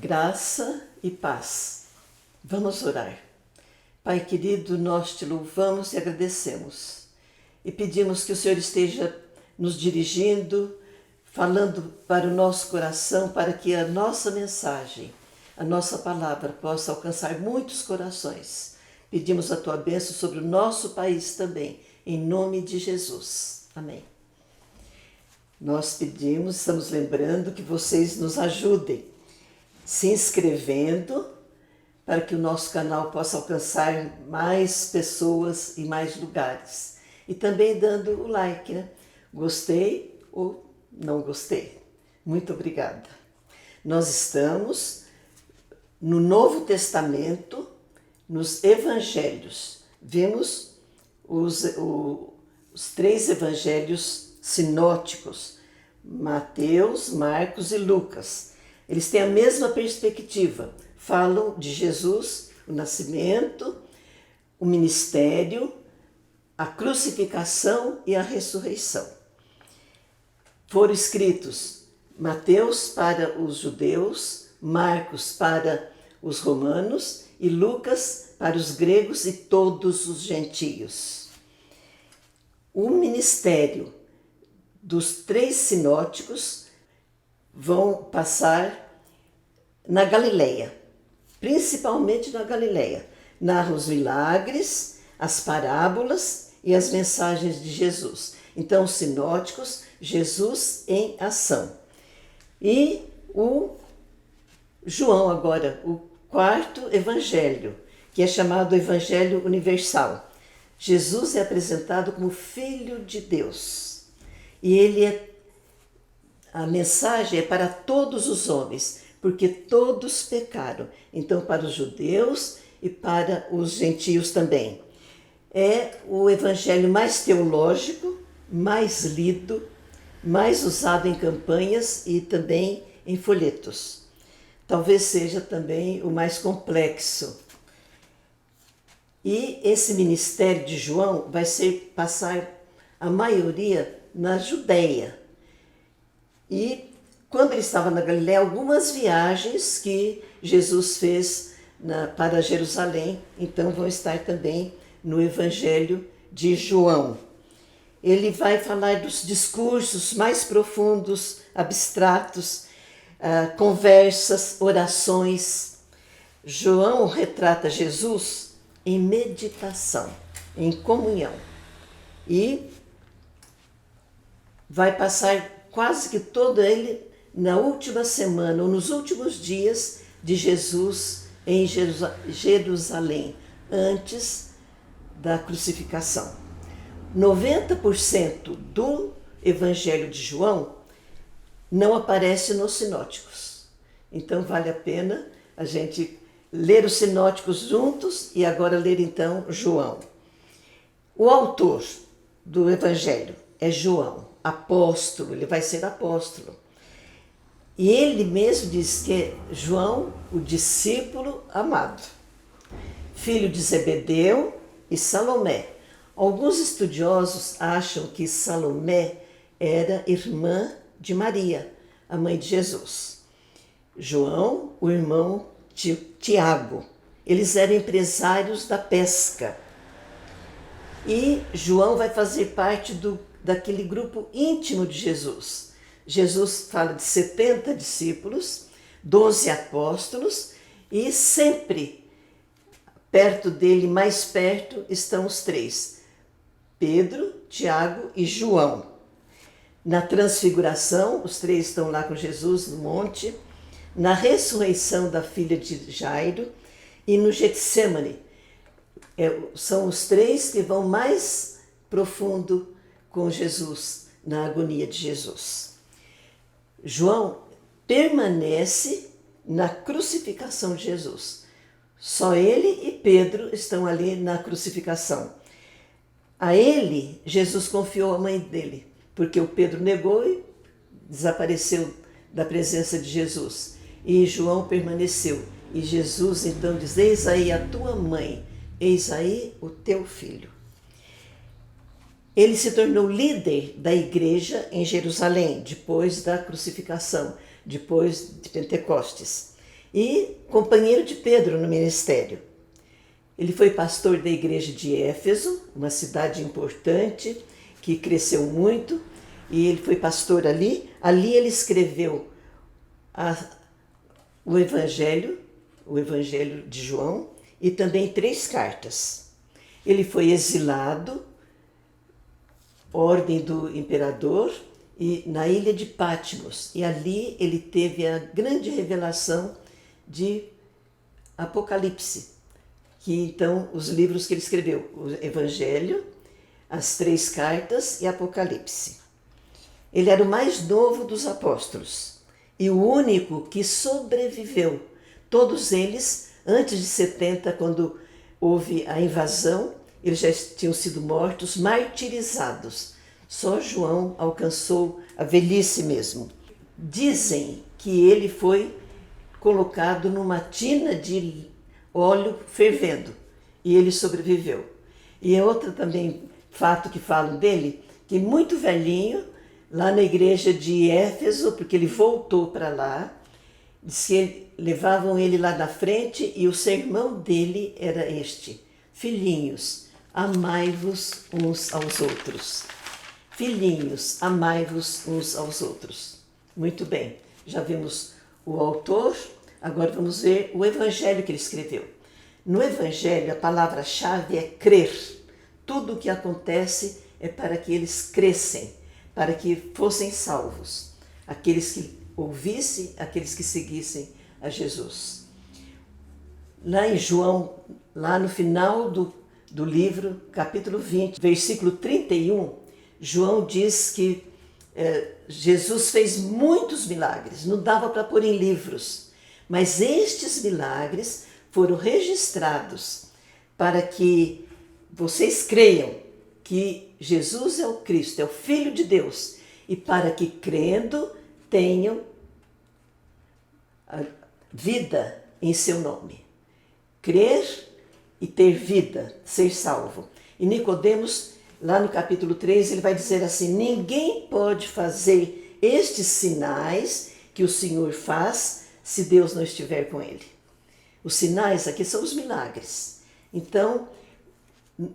Graça e paz. Vamos orar. Pai querido, nós te louvamos e agradecemos. E pedimos que o Senhor esteja nos dirigindo, falando para o nosso coração, para que a nossa mensagem, a nossa palavra possa alcançar muitos corações. Pedimos a tua bênção sobre o nosso país também, em nome de Jesus. Amém. Nós pedimos, estamos lembrando que vocês nos ajudem se inscrevendo para que o nosso canal possa alcançar mais pessoas e mais lugares. E também dando o like, né? Gostei ou não gostei. Muito obrigada. Nós estamos no Novo Testamento, nos Evangelhos. Vemos os 3 Evangelhos sinóticos, Mateus, Marcos e Lucas. Eles têm a mesma perspectiva, falam de Jesus, o nascimento, o ministério, a crucificação e a ressurreição. Foram escritos Mateus para os judeus, Marcos para os romanos e Lucas para os gregos e todos os gentios. O ministério dos 3 sinóticos vão passar na Galileia, principalmente na Galileia. Narram os milagres, as parábolas e as mensagens de Jesus. Então, os sinóticos, Jesus em ação. E o João agora, o 4º evangelho, que é chamado Evangelho Universal. Jesus é apresentado como Filho de Deus. E a mensagem é para todos os homens, porque todos pecaram. Então, para os judeus e para os gentios também. É o evangelho mais teológico, mais lido, mais usado em campanhas e também em folhetos. Talvez seja também o mais complexo. E esse ministério de João vai passar a maioria na Judéia. E quando ele estava na Galiléia, algumas viagens que Jesus fez para Jerusalém, então vão estar também no Evangelho de João. Ele vai falar dos discursos mais profundos, abstratos, conversas, orações. João retrata Jesus em meditação, em comunhão. E vai passar quase que todo ele na última semana ou nos últimos dias de Jesus em Jerusalém, antes da crucificação. 90% do Evangelho de João não aparece nos sinóticos. Então vale a pena a gente ler os sinóticos juntos e agora ler então João. O autor do Evangelho é João, apóstolo, ele vai ser apóstolo. E ele mesmo diz que é João, o discípulo amado, filho de Zebedeu e Salomé. Alguns estudiosos acham que Salomé era irmã de Maria, a mãe de Jesus. João, o irmão de Tiago. Eles eram empresários da pesca. E João vai fazer parte daquele grupo íntimo de Jesus. Jesus fala de 70 discípulos, 12 apóstolos e sempre perto dele, mais perto, estão os 3, Pedro, Tiago e João. Na transfiguração, os 3 estão lá com Jesus no monte, na ressurreição da filha de Jairo e no Getsêmani. São os 3 que vão mais profundo com Jesus, na agonia de Jesus. João permanece na crucificação de Jesus. Só ele e Pedro estão ali na crucificação. A ele, Jesus confiou a mãe dele, porque o Pedro negou e desapareceu da presença de Jesus. E João permaneceu. E Jesus então diz: eis aí a tua mãe, eis aí o teu filho. Ele se tornou líder da igreja em Jerusalém, depois da crucificação, depois de Pentecostes. e companheiro de Pedro no ministério. Ele foi pastor da igreja de Éfeso, uma cidade importante que cresceu muito, e ele foi pastor ali. Ali ele escreveu o Evangelho de João e também 3 cartas. Ele foi exilado, ordem do imperador, e na ilha de Patmos. E ali ele teve a grande revelação de Apocalipse, que então os livros que ele escreveu, o Evangelho, as 3 cartas e Apocalipse. Ele era o mais novo dos apóstolos e o único que sobreviveu. Todos eles, antes de 70, quando houve a invasão, eles já tinham sido mortos, martirizados. Só João alcançou a velhice mesmo. Dizem que ele foi colocado numa tina de óleo fervendo e ele sobreviveu. E é outro também fato que falo dele, que muito velhinho, lá na igreja de Éfeso, porque ele voltou para lá, diz que levavam ele lá na frente e o sermão dele era este: filhinhos, amai-vos uns aos outros. Filhinhos, amai-vos uns aos outros. Muito bem, já vimos o autor, agora vamos ver o evangelho que ele escreveu. No evangelho, a palavra-chave é crer. Tudo o que acontece é para que eles crescem, para que fossem salvos. Aqueles que ouvissem, aqueles que seguissem a Jesus. Lá em João, lá no final do livro, capítulo 20, versículo 31, João diz que Jesus fez muitos milagres, não dava para pôr em livros, mas estes milagres foram registrados para que vocês creiam que Jesus é o Cristo, é o Filho de Deus, e para que, crendo, tenham a vida em seu nome. Crer e ter vida, ser salvo. E Nicodemos, lá no capítulo 3, ele vai dizer assim: ninguém pode fazer estes sinais que o Senhor faz se Deus não estiver com ele. Os sinais aqui são os milagres. Então,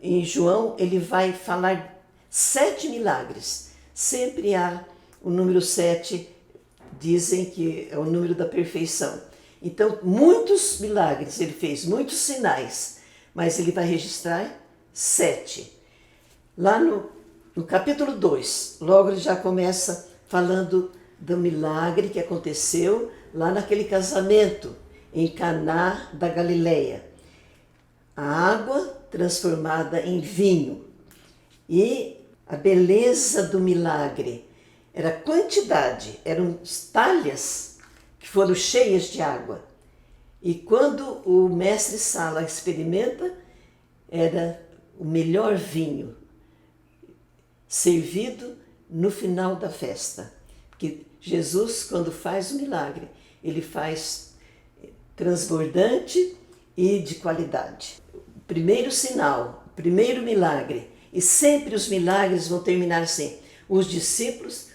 em João, ele vai falar 7 milagres. Sempre há o número 7, dizem que é o número da perfeição. Então, muitos milagres ele fez, muitos sinais, mas ele vai registrar 7. Lá no capítulo 2, logo ele já começa falando do milagre que aconteceu lá naquele casamento em Caná da Galileia. A água transformada em vinho. E a beleza do milagre era a quantidade, eram talhas que foram cheias de água. E quando o mestre Sala experimenta, era o melhor vinho servido no final da festa. Porque Jesus, quando faz o milagre, ele faz transbordante e de qualidade. O primeiro sinal, o primeiro milagre, e sempre os milagres vão terminar assim: os discípulos,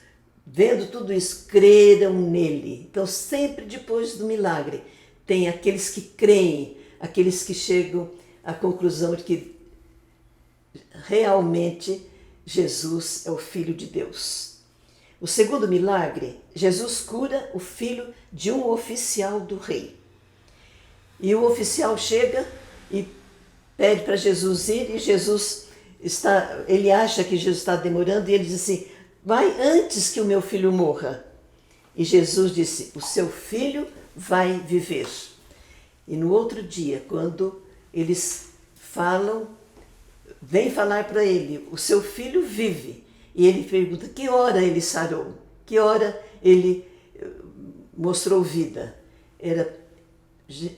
vendo tudo isso, creram nele. Então, sempre depois do milagre, tem aqueles que creem, aqueles que chegam à conclusão de que realmente Jesus é o Filho de Deus. O segundo milagre, Jesus cura o filho de um oficial do rei. E o oficial chega e pede para Jesus ir, e Jesus ele acha que Jesus está demorando, e ele diz assim: vai antes que o meu filho morra. E Jesus disse: o seu filho vai viver. E no outro dia, quando eles vem falar para ele: o seu filho vive. E ele pergunta: que hora ele sarou? Que hora ele mostrou vida? Era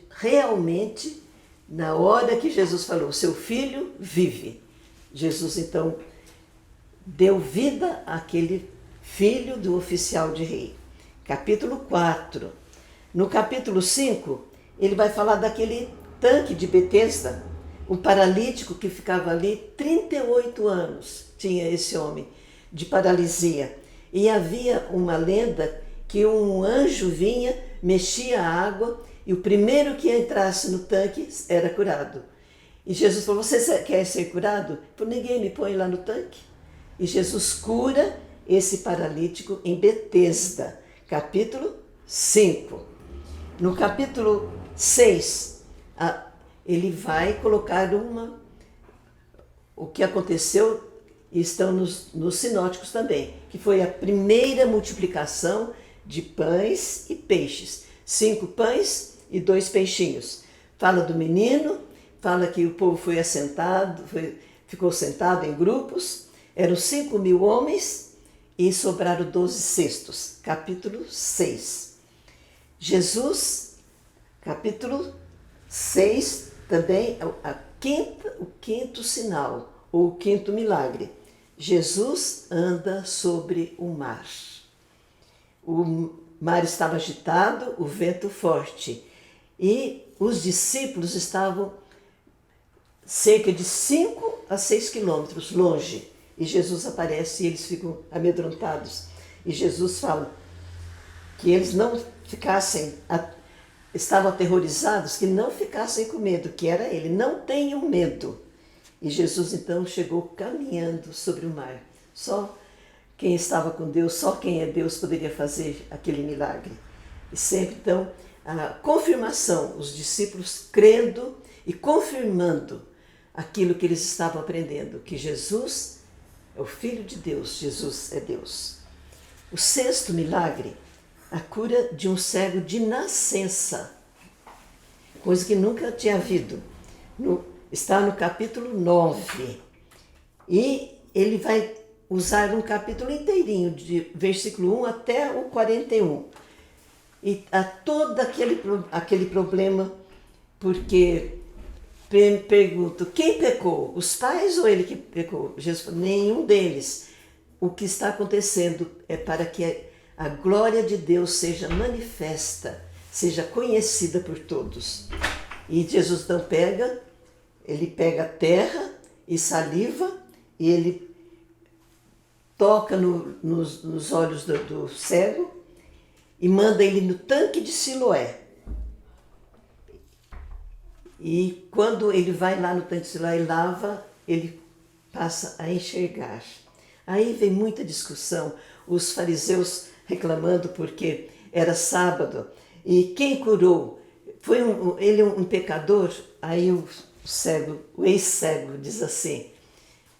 realmente na hora que Jesus falou: o seu filho vive. Jesus então deu vida àquele filho do oficial de rei. Capítulo 4. No capítulo 5, ele vai falar daquele tanque de Betesda, um paralítico que ficava ali 38 anos, tinha esse homem, de paralisia. E havia uma lenda que um anjo vinha, mexia a água e o primeiro que entrasse no tanque era curado. E Jesus falou, você quer ser curado? Por ninguém me põe lá no tanque. E Jesus cura esse paralítico em Betesda, capítulo 5. No capítulo 6, ele vai colocar o que aconteceu, e estão nos sinóticos também, que foi a primeira multiplicação de pães e peixes. 5 pães e 2 peixinhos. Fala do menino, fala que o povo foi assentado, ficou sentado em grupos, eram 5.000 homens e sobraram 12 cestos. Capítulo 6. Jesus, capítulo 6, também o quinto sinal, ou o quinto milagre. Jesus anda sobre o mar. O mar estava agitado, o vento forte, e os discípulos estavam cerca de 5 a 6 quilômetros longe, e Jesus aparece e eles ficam amedrontados. E Jesus fala que eles não ficassem, estavam aterrorizados, que não ficassem com medo, que era ele, não tenham medo. E Jesus então chegou caminhando sobre o mar. Só quem estava com Deus, só quem é Deus poderia fazer aquele milagre. E sempre então a confirmação, os discípulos crendo e confirmando aquilo que eles estavam aprendendo, que Jesus é o Filho de Deus, Jesus é Deus. O 6º milagre, a cura de um cego de nascença, coisa que nunca tinha havido. Está no capítulo 9. E ele vai usar um capítulo inteirinho, de versículo 1 até o 41. E há todo aquele problema, porque pergunto, quem pecou? Os pais ou ele que pecou? Jesus falou, nenhum deles. O que está acontecendo é para que a glória de Deus seja manifesta, seja conhecida por todos. E Jesus então ele pega terra e saliva, e ele toca nos olhos do cego e manda ele no tanque de Siloé. E quando ele vai lá no tanque de Siloé e lava, ele passa a enxergar. Aí vem muita discussão, os fariseus reclamando porque era sábado. E quem curou? Foi ele um pecador? Aí o ex-cego diz assim,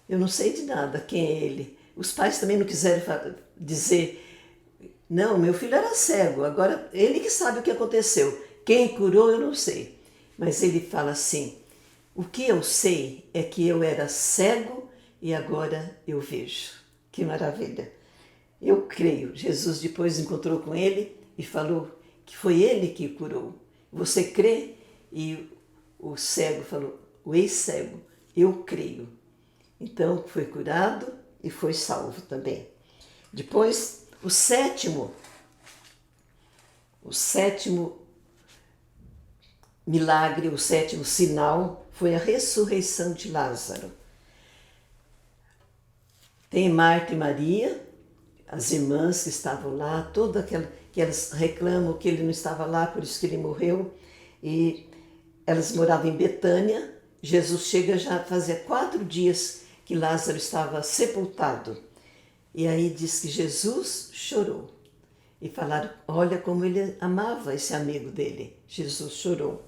eu não sei de nada, quem é ele? Os pais também não quiseram dizer, não, meu filho era cego, agora ele que sabe o que aconteceu. Quem curou eu não sei. Mas ele fala assim, o que eu sei é que eu era cego e agora eu vejo. Que maravilha. Eu creio. Jesus depois encontrou com ele e falou que foi ele que curou. Você crê? E o cego falou, o ex-cego, eu creio. Então foi curado e foi salvo também. Depois, o sétimo milagre, o 7º sinal, foi a ressurreição de Lázaro. Tem Marta e Maria, as irmãs que estavam lá, que elas reclamam que ele não estava lá, por isso que ele morreu. E elas moravam em Betânia. Jesus chega, já fazia 4 dias que Lázaro estava sepultado. E aí diz que Jesus chorou. E falaram, olha como ele amava esse amigo dele. Jesus chorou.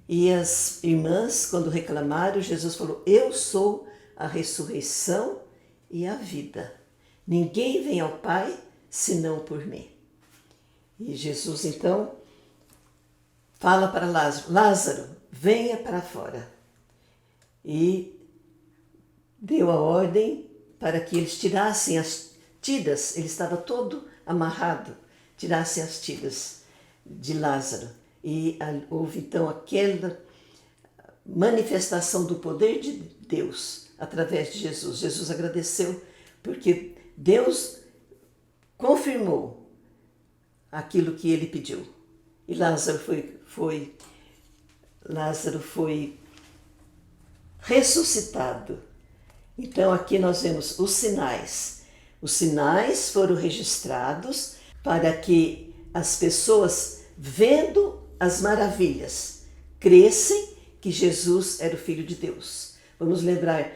E as irmãs, quando reclamaram, Jesus falou, eu sou a ressurreição e a vida. Ninguém vem ao Pai senão por mim. E Jesus então fala para Lázaro, Lázaro, venha para fora. E deu a ordem para que eles tirassem as tiras, ele estava todo amarrado, tirassem as tiras de Lázaro. E houve então aquela manifestação do poder de Deus através de Jesus. Jesus agradeceu porque Deus confirmou aquilo que ele pediu. E Lázaro foi ressuscitado. Então aqui nós vemos os sinais. Os sinais foram registrados para que as pessoas, vendo as maravilhas, crescem que Jesus era o Filho de Deus. Vamos lembrar,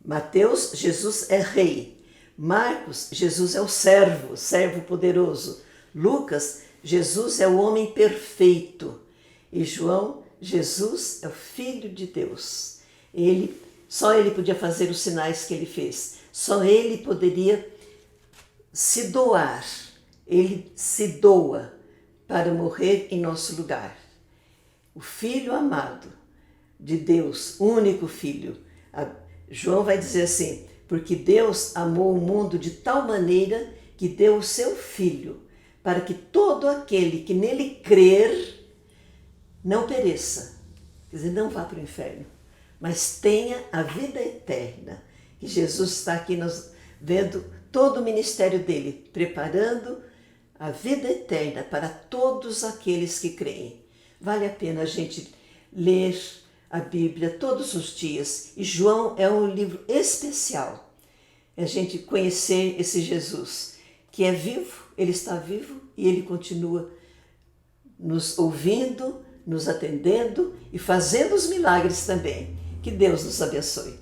Mateus, Jesus é rei. Marcos, Jesus é o servo poderoso. Lucas, Jesus é o homem perfeito. E João, Jesus é o Filho de Deus. Só ele podia fazer os sinais que ele fez. Só ele poderia se doar. Ele se doa para morrer em nosso lugar. O Filho amado de Deus, único Filho. João vai dizer assim, porque Deus amou o mundo de tal maneira que deu o seu Filho, para que todo aquele que nele crer não pereça, quer dizer, não vá para o inferno, mas tenha a vida eterna. E Jesus está aqui nos vendo todo o ministério dele, preparando a vida eterna para todos aqueles que creem. Vale a pena a gente ler a Bíblia todos os dias. E João é um livro especial. É a gente conhecer esse Jesus, que é vivo, ele está vivo e ele continua nos ouvindo, nos atendendo e fazendo os milagres também. Que Deus nos abençoe.